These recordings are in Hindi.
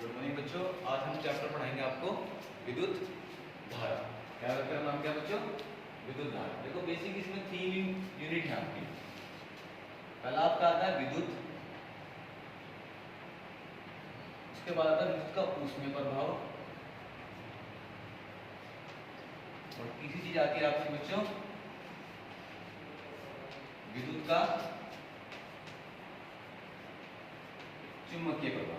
गुड मॉर्निंग बच्चों, आज हम चैप्टर पढ़ाएंगे आपको विद्युत धारा। क्या रखकर नाम क्या बच्चों? विद्युत धारा। देखो बेसिक इसमें 3 यूनिट है आपकी। पहला आपका आता है विद्युत, उसके बाद आता है विद्युत का ऊष्मीय प्रभाव, और तीसरी चीज आती है आपकी बच्चों विद्युत का चुंबकीय प्रभाव।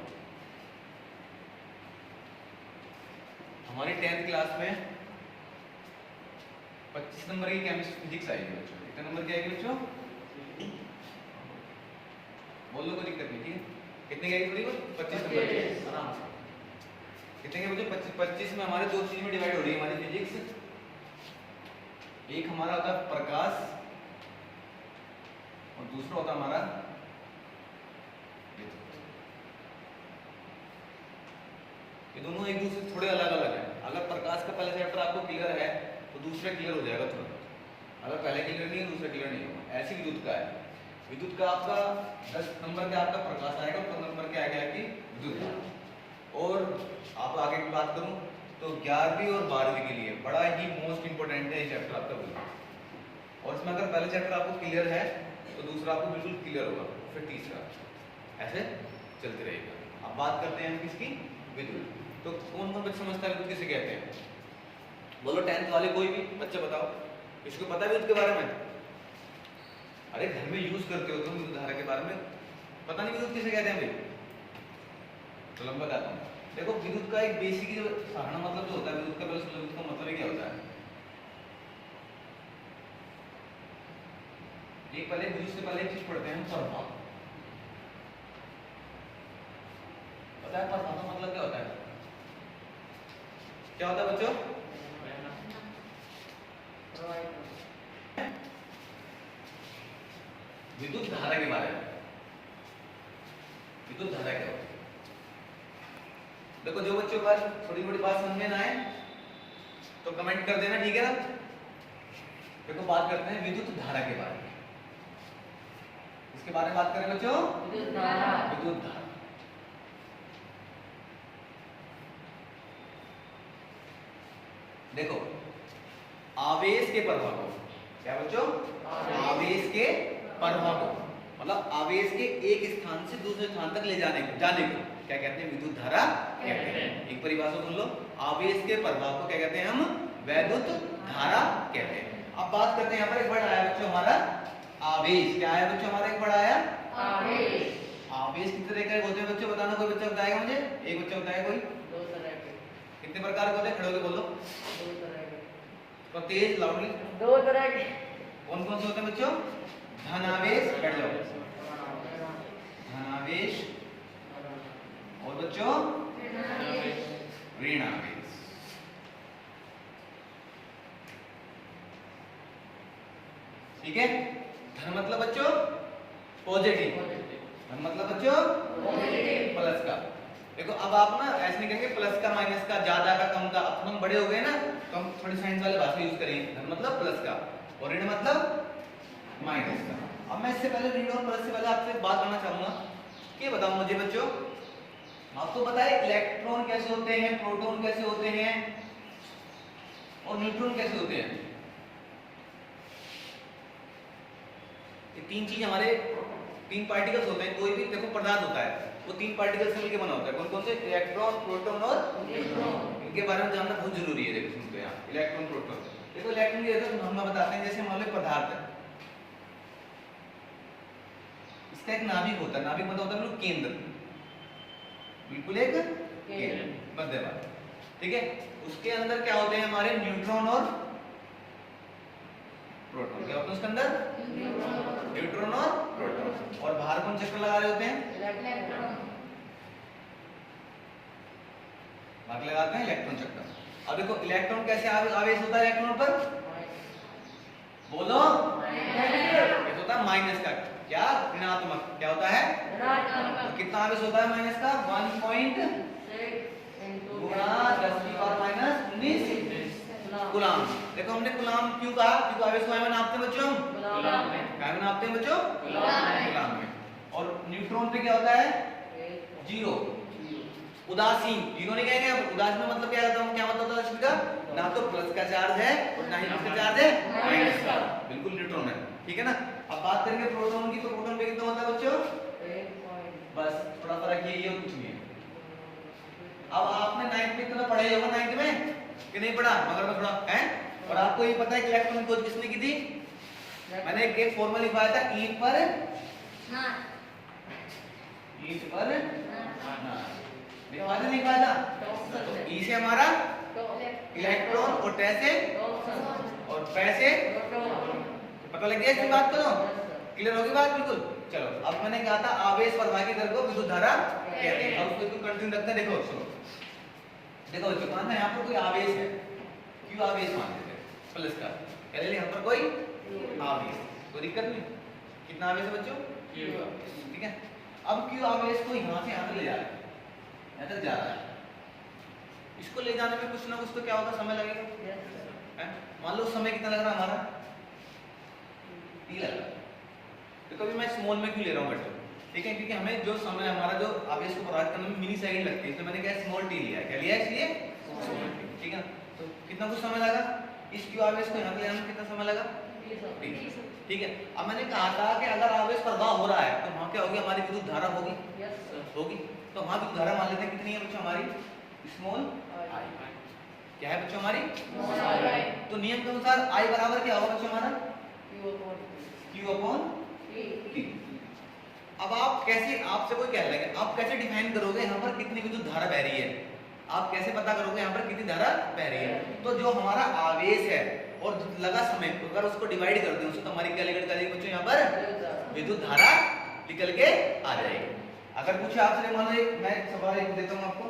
हमारी 10th क्लास में 25 नंबर की केमिस्ट्री फिजिक्स आएगी बच्चों। कितने नंबर की आएगी बच्चों? बोल लो, कोई दिक्कत नहीं। ठीक है, कितने की आएगी? 25 नंबर की। आराम से। कितने के बच्चों? 25 में हमारे दो चीज में डिवाइड हो रही है हमारी फिजिक्स। एक हमारा होता है प्रकाश और दूसरा होता है हमारा विद्युत। ये दोनों एक दूसरे से थोड़े अलग अलग हैं। अगर प्रकाश का पहला चैप्टर आपको क्लियर है तो दूसरा क्लियर हो जाएगा तुरंत। अगर पहले क्लियर नहीं है दूसरा क्लियर नहीं होगा। ऐसे विद्युत का है। विद्युत का आपका 10 नंबर का आपका प्रकाश आएगा, 15 नंबर के आएगा आपकी विद्युत। और आप आगे की बात करूं तो 11वीं और 12वीं के लिए बड़ा ही मोस्ट इंपोर्टेंट है ये चैप्टर आपका विद्युत। और इसमें अगर पहला चैप्टर आपको क्लियर है तो दूसरा आपको बिल्कुल क्लियर होगा, फिर तीसरा, ऐसे चलते रहेगा। अब बात करते हैं हम किसकी? विद्युत। तो कौन कौन बच्चा समझता है विद्युत किसे कहते हैं? बोलो 10th वाले कोई भी बच्चा बताओ, इसको पता है विद्युत के बारे में? अरे घर में यूज करते हो तुम विद्युत धारा के बारे में, पता नहीं विद्युत किसे कहते हैं भाई? तो मैं बताता हूँ। देखो विद्युत का एक बेसिक जो साधारण मतलब जो होता है विद्युत का, पहले विद्युत का मतलब क्या होता है? एक पहले विद्युत से पहले एक चीज पढ़ते हैं हम, प्रभाव। पता है प्रभाव का मतलब क्या होता है? क्या होता है बच्चों? विद्युत धारा के बारे में। विद्युत धारा क्या होती है? देखो जो बच्चों का थोड़ी बड़ी बात समझ में ना आए तो कमेंट कर देना, ठीक है ना? देखो बात करते हैं विद्युत धारा के बारे में। इसके बारे में बात करें बच्चों, विद्युत धारा। विद्युत धारा देखो आवेश के प्रभाव को, क्या बच्चों? आवेश के प्रभाव को, मतलब आवेश के एक स्थान से दूसरे स्थान तक ले जाने को क्या कहते हैं? विद्युत धारा कहते हैं। एक परिभाषा सुन लो, आवेश के प्रभाव को क्या कहते हैं? हम वैद्युत धारा कहते हैं। अब बात करते हैं, यहाँ पर एक वर्ड आया बच्चों हमारा आवेश। क्या आया बच्चों हमारा? एक वर्ड आया आवेश। आवेश कितने तरह के होते हैं बच्चों? बताना, कोई बच्चा बताएगा मुझे? एक बच्चा बताएगा कोई? दो तरह के। कितने प्रकार के होते हैं? खड़े होकर बोलो। दो तरह के। तो तेज लाउडली। दो तरह के। कौन कौन से होते हैं बच्चों? धनावेश, बैठ जाओ। धनावेश और बच्चों ऋणावेश। ठीक है। धन मतलब बच्चों पॉजिटिव, धन मतलब बच्चों पॉजिटिव, प्लस का। देखो अब आप ना ऐसे नहीं करेंगे प्लस का माइनस का, ज्यादा का कम का। अब हम बड़े हो गए ना तो हम थोड़ी साइंस वाले भाषा यूज करेंगे। धन मतलब प्लस का और ऋण मतलब माइनस का। अब मैं इससे पहले ऋण और प्लस से पहले आपसे बात करना चाहूंगा कि बताओ मुझे बच्चों, आपको पता है इलेक्ट्रॉन कैसे होते हैं, प्रोटॉन कैसे होते हैं और न्यूट्रॉन कैसे होते हैं? ये तीन चीज हमारे, तीन पार्टिकल्स होते हैं। कोई भी देखो पदार्थ होता है वो तीन पार्टिकल्स से मिलकर बना होता है। कौन कौन से? इलेक्ट्रॉन, प्रोटॉन और न्यूट्रॉन। इनके बारे में जानना बहुत जरूरी है। देखो सुनते हैं यहाँ इलेक्ट्रॉन, प्रोटॉन। देखो इलेक्ट्रॉन ये तो हम बताते हैं, जैसे मान लो पदार्थ है, इसका एक नाभिक होता है। नाभिक मतलब होता है बिल्कुल केंद्र, बिल्कुल एक केंद्र, मध्यभाग। ठीक है। उसके अंदर क्या होते हैं हमारे? न्यूट्रॉन और प्रोटॉन। क्या होता है उसके अंदर? न्यूट्रॉन और प्रोटॉन। और बाहर कौन चक्कर लगा रहे होते हैं? बाहर लगाते हैं इलेक्ट्रॉन चक्कर। अब देखो इलेक्ट्रॉन कैसे आवेश होता है इलेक्ट्रॉन पर? बोलो। ये होता है माइनस का। क्या? ऋणात्मक। क्या होता है? तो कितना आवेश होता है माइनस का? 1.6 गुणा 10⁻⁻⁹ कूलाम। देखो हमने कूलाम क्यों कहा? क्योंकि आवेश को में नापते हैं बच्चों, कूलाम में। क्या में नापते हैं बच्चों? कूलाम में। और न्यूट्रॉन पे क्या होता है? 0। उदासीन, जीरो नहीं कहेंगे हम। उदासीन में मतलब क्या होता है, क्या मतलब होता है इसका, ना तो प्लस का चार्ज है और ना ही किसका चार्ज है, माइनस का, बिल्कुल न्यूट्रॉन है, ठीक है ना। अब बात करेंगे प्रोटॉन की, तो प्रोटॉन पे कितना होता है बच्चों, बस थोड़ा फर्क ये और कुछ नहीं है। अब आपने 9th में इतना पढ़ा ही होगा 9th में कि नहीं पढ़ा, मगर मैं थोड़ा है। और आपको ये पता है कि इलेक्ट्रॉन खोज किसने की थी, मैंने एक फॉर्मूला लिखवाया था, ई पर लिखवाया था, नहीं लिखवाया था। तो ई से हमारा इलेक्ट्रॉन और टे से और पै से, पता लग गया इसकी बात को, क्लियर होगी बात बिल्कुल। चलो अब मैंने कहा था आवेश प्रवाह की दर को विद्युत धारा कहते हैं। अब उसको कंटिन्यू रखते हैं। देखो सुनो, देखो बच्चों, मानना यहाँ पर कोई आवेश है, क्यू आवेश मान लेते हैं प्लस का, कह ले यहाँ पर कोई आवेश, कोई दिक्कत नहीं। कितना आवेश है बच्चों, ठीक है। अब क्यू आवेश को यहाँ से यहाँ तक ले जा रहा है, यहाँ तक जा रहा है। इसको ले जाने में कुछ ना कुछ तो क्या होगा, समय लगेगा। मान लो समय कितना लग रहा है हमारा, टी लग रहा है। तो कभी मैं स्मॉल में क्यों ले रहा हूँ बच्चों, ठीक है, क्योंकि हमें जो समय हमारा जो आवेश को प्रभावित करने में मिली सेकंड लगती है, इसलिए मैंने क्या स्मॉल टी लिया है, क्या लिया है इसलिए स्मॉल टी, ठीक है। तो कितना कुछ समय लगा इस क्यू आवेश को यहाँ ले जाने में, कितना समय लगा, ठीक है। अब मैंने कहा था कि अगर आवेश प्रवाह हो रहा है तो वहाँ क्या होगी, हमारी विद्युत धारा होगी, होगी। तो वहाँ विद्युत धारा मान लेते हैं कितनी है बच्चों हमारी, स्मॉल आई। क्या है बच्चों हमारी, तो नियम के अनुसार आई बराबर क्या होगा बच्चों हमारा, क्यू अपॉन टी। अब आप कैसे, आपसे कोई कह रहा है आप कैसे डिफाइन करोगे यहाँ पर कितनी विद्युत धारा बह रही है, आप कैसे पता करोगे यहाँ पर कितनी धारा बह रही है। तो जो हमारा आवेश है और लगा समय, अगर उसको डिवाइड कर दें उससे, तो हमारी क्या निकल जाएगी बच्चों, यहाँ पर विद्युत धारा निकल के आ जाएगी। अगर पूछे आपसे, मान लो मैं एक सवाल एक देता हूँ आपको,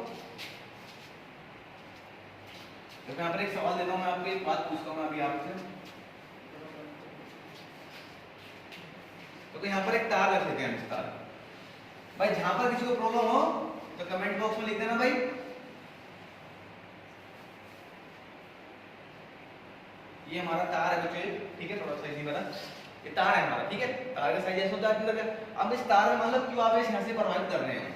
तो यहाँ पर एक सवाल देता हूँ मैं आपको, एक बात पूछता हूँ अभी आपसे। तो यहाँ पर एक तार रख देते हैं हम, तार भाई, जहां पर किसी को प्रॉब्लम हो तो कमेंट बॉक्स में लिख देना भाई। ये हमारा तार है बच्चों, ठीक है, थोड़ा सा इजी बना, ये तार है हमारा, ठीक है। तार का साइज ऐसा होता है अंदर का। अब इस तार में मान लो क्यू आवेश यहाँ से प्रभावित कर रहे हैं,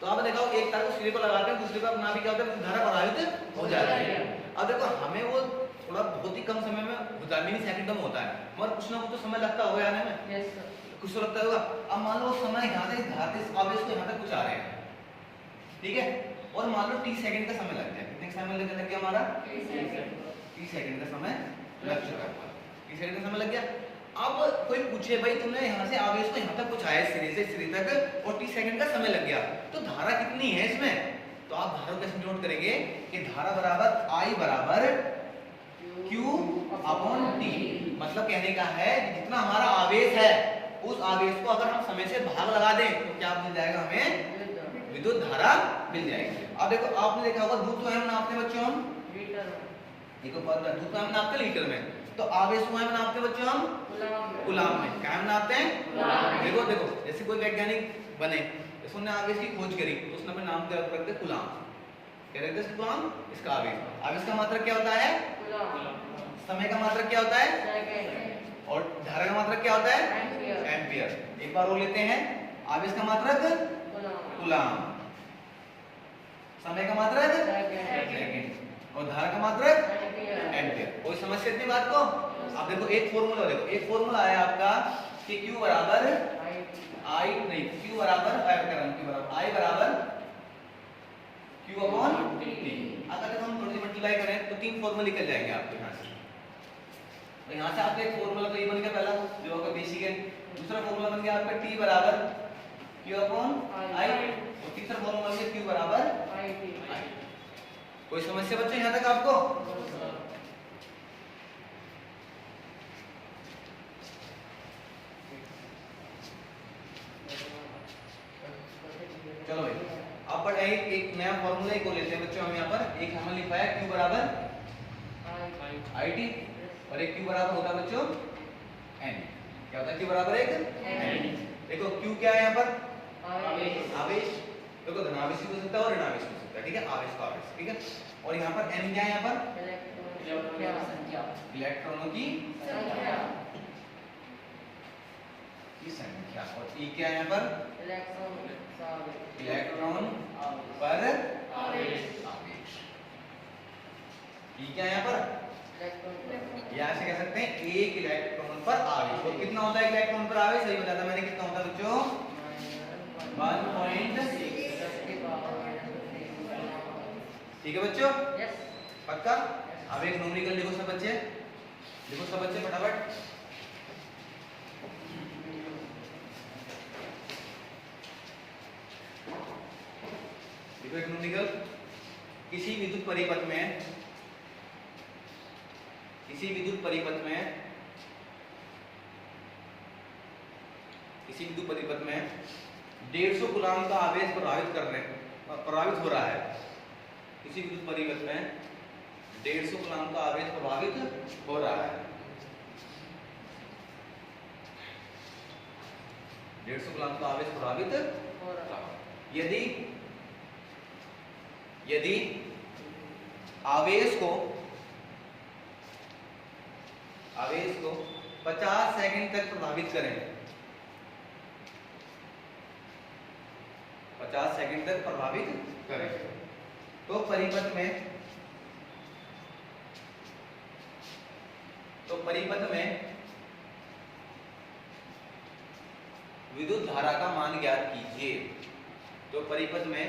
तो आप देखो एक तार को सिरे पर लगाते हैं, दूसरे पर अपना भी क्या होता है, धारा प्रभावित हो जाती है। अब देखो हमें वो थोड़ा बहुत ही कम समय में होता है, मिली सेकंड में होता है, मगर कुछ ना कुछ तो समय लगता होगा आने में, कुछ तो लगता होगा। अब मान लो समय यहाँ से आवेश को यहाँ तक कुछ आ रहे हैं, ठीक है, और मान लो टी सेकंड का समय लग गया, कितने समय लग गया हमारा, टी सेकंड का समय लग चुका है, टी सेकंड का समय लग गया। अब कोई पूछे भाई तुमने यहाँ से आवेश को यहाँ तक कुछ आया, सिरे से सिरे तक, और टी सेकंड का समय लग गया, तो धारा कितनी है इसमें, तो आप धारा कैसे नोट करेंगे कि धारा बराबर आई बराबर क्यू अपॉन टी। मतलब कहने का है जितना हमारा आवेश है उस आवेश को अगर हम समय से भाग लगा दें तो क्या मिल जाएगा, हमें विद्युत धारा मिल जाएगी। अब देखो आपने देखा होगा दूध तो हम नापते बच्चों, हम देखो दूध तो हम नापते लीटर में, तो आवेश को हम नापते बच्चों हम कूलाम में। क्या हम नापते हैं, देखो देखो जैसे कोई वैज्ञानिक बने, उसने आवेश की खोज करी तो उसने अपने नाम क्या रखते, कूलाम, क्या रखते हैं कूलाम, इसका आवेश। आवेश का मात्रक क्या होता है, समय का मात्रक क्या होता है, और धारा का मात्रक क्या होता है, एम्पियर। एक बार वो लेते हैं, आवेश का मात्रक कूलाम, समय का मात्रक सेकंड, और धारा का मात्रक एम्पियर। कोई समस्या इतनी बात को। अब देखो एक फॉर्मूला, देखो एक फॉर्मूला आया आपका कि Q बराबर I नहीं, Q बराबर I बराबर Q अपॉन T। अगर देखो हम थोड़ी सी मल्टीप्लाई करें तो तीन फॉर्मूला निकल जाएंगे आपके यहाँ से। तो यहाँ से आपका एक फॉर्मूला तो ये बन गया पहला, जो आपका बेसिक है। दूसरा फॉर्मूला बन गया आपका T बराबर Q अपॉन I, और तीसरा फॉर्मूला बन गया Q बराबर I। कोई समस्या बच्चों यहाँ तक आपको? चलो भाई अब पर एक नया फॉर्मूला को लेते हैं बच्चों हम यहाँ पर। एक हमने लिखा है Q बराबर IT और एक Q बराबर होता है बच्चों N। क्या होता है Q बराबर एक N। देखो Q क्या है यहाँ पर, आवेश। देखो धनावेश भी हो सकता है और ऋणावेश भी हो सकता है, ठीक है, आवेश का आवेश, ठीक है। और यहाँ पर N क्या है, यहाँ पर इलेक्ट्रॉनों की संख्या, और E क्या है यहाँ पर इलेक्ट्रॉन ठीक है, यहाँ पर इलेक्ट्रॉन यहाँ से कह सकते हैं एक इलेक्ट्रॉन पर आवेश। और कितना होता है इलेक्ट्रॉन पर आवेश? सही बताया था मैंने, कितना होता है बच्चों? 1.6। ठीक है बच्चों, यस पक्का? अब एक न्यूमेरिकल लिखो सब बच्चे, लिखो सब बच्चे फटाफट। लिखो एक न्यूमेरिकल। किसी विद्युत परिपथ में, किसी विद्युत परिपथ में, किसी विद्युत परिपथ में 150 कूलम का आवेश प्रभावित हो रहा है। किसी विद्युत परिपथ में 150 कूलम का आवेश प्रभावित हो रहा है। 150 कूलम का आवेश प्रभावित हो रहा है। यदि यदि आवेश को 50 सेकंड तक प्रभावित करें, 50 सेकंड तक प्रभावित करें, तो परिपथ में विद्युत धारा का मान ज्ञात कीजिए। तो परिपथ में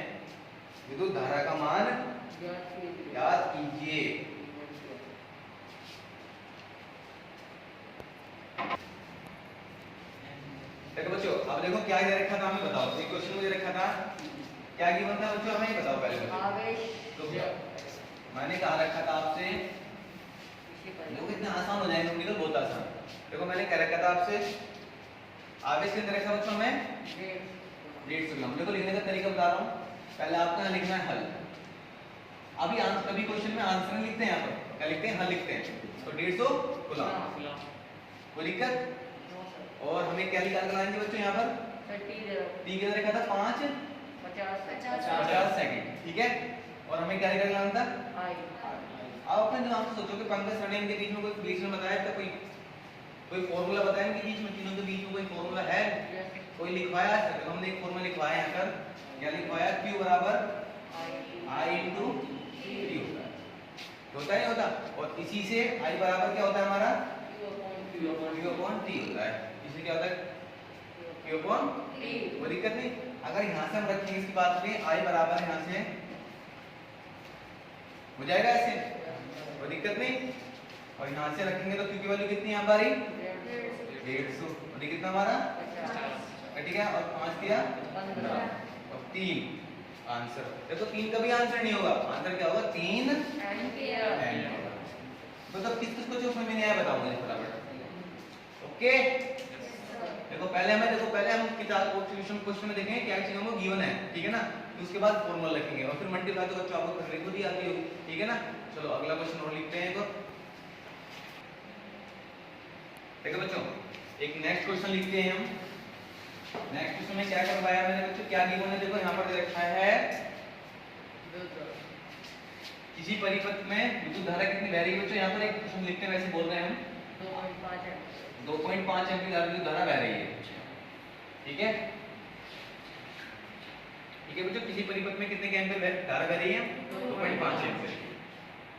विद्युत धारा का मान ज्ञात कीजिए। देखो बच्चों, अब देखो क्या दे रखा था, हमें बताओ। एक क्वेश्चन मुझे रखा था, क्या गिवन था बच्चों, हमें बताओ पहले बच्चों। आवेश तो क्या मैंने कहा रखा था आपसे, देखो कितना आसान हो जाएगा न्यूमेरिकल, बहुत आसान। देखो मैंने कह रखा था आपसे, आवेश के अंदर रखा बच्चों हमें 150 कूलम। देखो लिखने का तरीका बता रहा हूँ, पहले आपको यहाँ लिखना है हल। अभी आंसर, कभी क्वेश्चन में आंसर नहीं लिखते हैं, यहाँ पर क्या लिखते हैं? हल लिखते हैं। तो 150 कूलम, कोई दिक्कत? और हमें क्या निकाल कर लाएंगे बच्चों यहाँ पर? टी के अंदर रखा था 50 सेकंड, ठीक है। और हमें क्या निकाल लाना था? अब अपने दिमाग से सोचो कि पंकज सर ने इनके बीच में कोई बीच में बताया था, कोई फॉर्मूला बताया इनके बीच में, तीनों के बीच में कोई फॉर्मूला है? कोई लिखवाया? तो हमने एक फॉर्मूला लिखवाया यहाँ पर, क्या लिखवाया? Q बराबर I इंटू T होता है, नहीं होता? और इसी से I बराबर क्या होता है हमारा? Q अपॉन T होता है। इससे क्या होता है? Q upon T। कोई दिक्कत नहीं। अगर यहाँ से हम रखेंगे इसकी बात करें, I बराबर यहाँ से हो जाएगा ऐसे, कोई दिक्कत नहीं। और यहाँ से रखेंगे तो Q की वैल्यू कितनी यहाँ पर? 150। और ये कितना हमारा? ठीक है। और 5 दिया 15 और 3 आंसर। देखो 3 का भी आंसर नहीं होगा, आंसर क्या होगा? 3 एम्पीयर। तो तब किस को जो समझ में नहीं आया बताओ मुझे फटाफट। ओके, देखो पहले हम किताब क्वेश्चन में देखेंगे क्या चीज हमको गिवन है, ठीक है ना। तो उसके बाद फॉर्मूला लिखेंगे और फिर मल्टीप्लाई तो बच्चों आपको करने को दी आती होगी, ठीक है ना। चलो अगला क्वेश्चन और लिखते हैं। देखो बच्चों, एक नेक्स्ट क्वेश्चन लिखते हैं हम। नेक्स्ट क्वेश्चन में क्या करवाया मैंने बच्चों, क्या गिवन है? देखो यहाँ पर दे रखा है, किसी परिपथ में विद्युत धारा कितनी बह रही है। बच्चों यहाँ पर एक क्वेश्चन लिखते हैं, वैसे बोल रहे हैं हम 2.5 एम्पीयर विद्युत धारा बह रही है, ठीक है। ठीक है बच्चों, किसी परिपथ में कितने एम्पीयर धारा बह रही है? 2.5 एम्पीयर।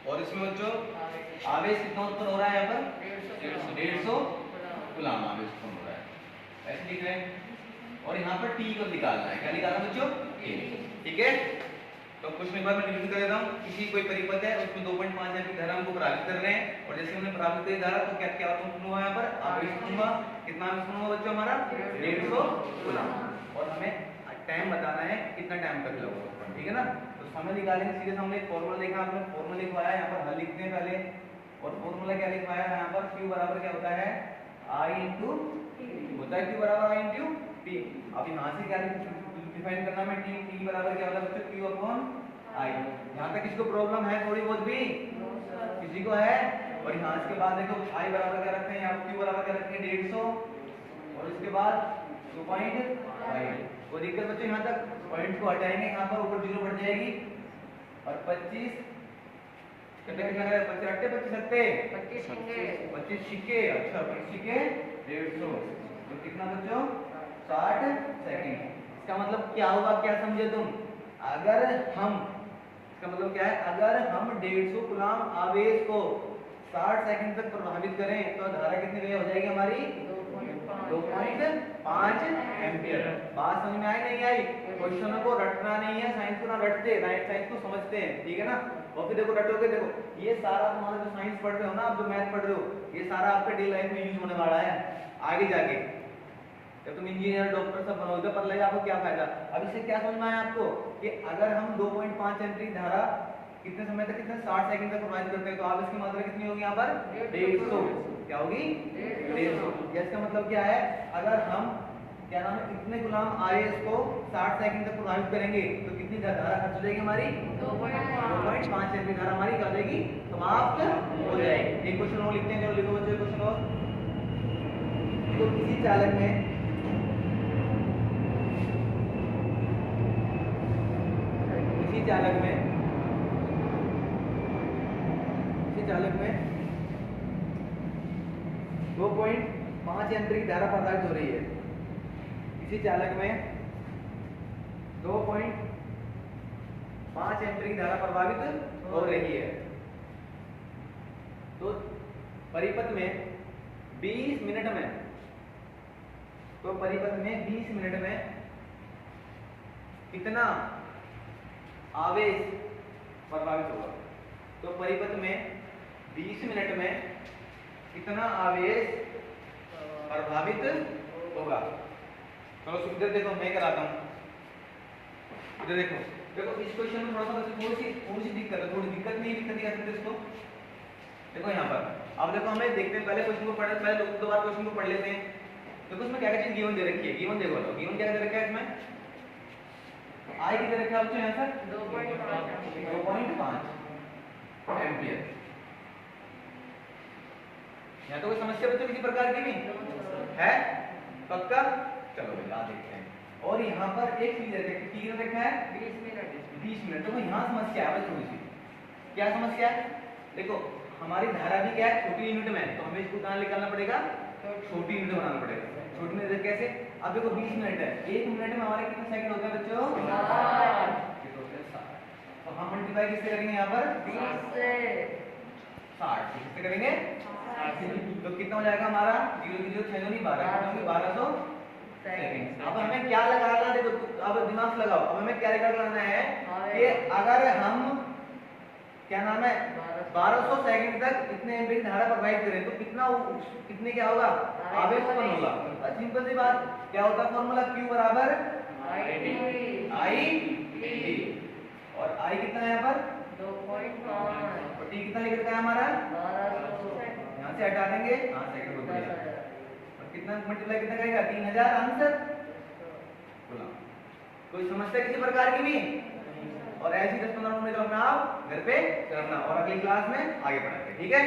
और इसमें बच्चों आवेश कितना उत्पन्न हो रहा है? यहाँ पर 150 कूलम आवेश उत्पन्न हो रहा है, ऐसे लिख रहे हैं। और यहाँ पर टी को निकालना है, क्या निकालना बच्चों? ठीक है। तो क्वेश्चन एक बार मैं रिवीजन कर देता हूँ। किसी कोई परिपथ है, उसमें 2.5 एम्पीयर धारा हमको प्रभावित कर रहे हैं, और जैसे हमने प्रभावित करी धारा तो क्या क्या उत्पन्न हुआ? यहाँ पर आवेश उत्पन्न हुआ। कितना आवेश उत्पन्न हुआ बच्चों? हमारा 150 कूलम। और हमें टाइम बताना है कितना टाइम तक लगा, ठीक है ना। तो समय निकालेंगे सीधे। हमने एक फॉर्मूला देखा, आपने फॉर्मूला लिखवाया, यहाँ पर हल लिखते हैं पहले। और फॉर्मूला क्या लिखवाया यहाँ पर? Q बराबर क्या होता है? I इंटू होता है, Q बराबर I इंटू T। अब यहाँ से क्या डिफाइन करना है? T बराबर क्या होता है बच्चों? Q upon I। यहाँ तक किसी को प्रॉब्लम है थोड़ी बहुत भी? किसी को है? और यहाँ के बाद देखो I बराबर क्या रखते हैं, यहाँ Q बराबर क्या रखते हैं? 150। और इसके बाद 2.5। कोई दिक्कत बच्चों? यहाँ तक पॉइंट को हटाएंगे, यहाँ पर ऊपर 0 बढ़ जाएगी। और 25 कितने कितना है? 25 सिक्के। अच्छा 25 सिक्के 150। तो कितना बच्चों? 60 सेकंड। इसका मतलब क्या होगा, क्या समझे तुम? अगर हम इसका मतलब क्या है, अगर हम 150 कूलम आवेश को 60 सेकंड तक प्रभावित करें तो धारा कितनी वेव हो जाएगी हमारी 2.5 एम्पियर। बात समझ में आई नहीं आई? क्वेश्चन को रटना नहीं है, साइंस को ना रटते, साइंस को समझते हैं, ठीक है ना। और फिर देखो रटोगे, देखो ये सारा तुम्हारा जो साइंस पढ़ रहे हो ना, आप जो मैथ पढ़ रहे हो, ये सारा आपके डेली लाइफ में यूज होने वाला है आगे जाके। जब तुम इंजीनियर डॉक्टर सब बनोगे तो पता लगेगा आपको क्या फायदा। अब इससे क्या समझ में आया आपको कि अगर हम 2.5 एम्पीयर धारा कितने समय तक, कितने 60 सेकंड तक प्रवाहित करते हैं तो आप इसकी मात्रा कितनी होगी यहाँ पर 150। क्या होगी 150। इसका मतलब क्या है, अगर हम क्या नाम है इतने गुलाम आवेश को 60 सेकंड तक प्रभावित करेंगे तो कितनी धारा खर्च हो जाएगी हमारी 2.5 एम्पीयर धारा हमारी क्या हो जाएगी, समाप्त हो जाएगी। एक क्वेश्चन और लिखते हैं, चलो लिखो बच्चों क्वेश्चन और। तो किसी चालक में चालक में 2.5 एम्पीयर की धारा प्रवाहित हो रही है। किसी चालक में 2.5 एम्पीयर की धारा प्रभावित हो रही है। तो परिपथ में 20 मिनट में, तो परिपथ में 20 मिनट में कितना आवेश प्रभावित होगा। तो परिपथ में 20 मिनट में कितना आवेश प्रभावित होगा। चलो इधर देखो, मैं कराता हूं। इधर देखो, देखो इस क्वेश्चन में थोड़ा सा थोड़ी सी दिक्कत है, थोड़ी दिक्कत नहीं दिक्कत दिखा सकते इसको। देखो यहाँ पर अब देखो, हमें देखते हैं पहले क्वेश्चन को पढ़े, पहले दो बार क्वेश्चन को पढ़ लेते हैं। देखो इसमें क्या क्या चीज गिवन दे रखी है, गिवन देखो, गिवन क्या दे रखा है इसमें, आई कितने रखा है बच्चों यहाँ पर 2.5 एम्पियर। यहाँ तो कोई समस्या बच्चों किसी प्रकार की नहीं है, पक्का। चलो भैया देखते हैं। और यहाँ पर एक चीज रखा है 20 मिनट। तो यहाँ समस्या है थोड़ी सी। क्या समस्या है, देखो हमारी धारा भी क्या है छोटी यूनिट में, तो हमें इसको कहाँ निकालना पड़ेगा, छोटी यूनिट बनाना पड़ेगा। छोटी यूनिट कैसे, अब देखो 20 मिनट है, 1 मिनट में हमारे कितने सेकंड होते हैं बच्चों, 60। तो हम मल्टीप्लाई किससे करेंगे यहाँ पर 20 से 60 किससे करेंगे 60। तो कितना हो जाएगा हमारा 0 0 6 नहीं 12 1200 सेकंड। अब हमें क्या लगाना, देखो अब दिमाग से लगाओ। अब हमें क्या रिकॉर्ड करना है कि अगर हम क्या नाम है 1200 सेकंड तक इतने एम्पीयर धारा प्रवाहित करें तो कितने क्या होगा, आवेश उत्पन्न होगा। सिंपल सी बात, क्या होता है फॉर्मूला, Q बराबर I T। और I कितना है यहाँ पर 2.5 और T कितना लिख रखा है हमारा 1200। यहाँ से हटा देंगे, हाँ सेकंड बोल दिया। और कितना मल्टीप्लाई कितना करेगा 3000 आंसर। बोला कोई समस्या किसी प्रकार की भी, और ऐसी 10-15 मिनट अपना आप घर पे करना और अगली क्लास में आगे बढ़ाएंगे, ठीक है।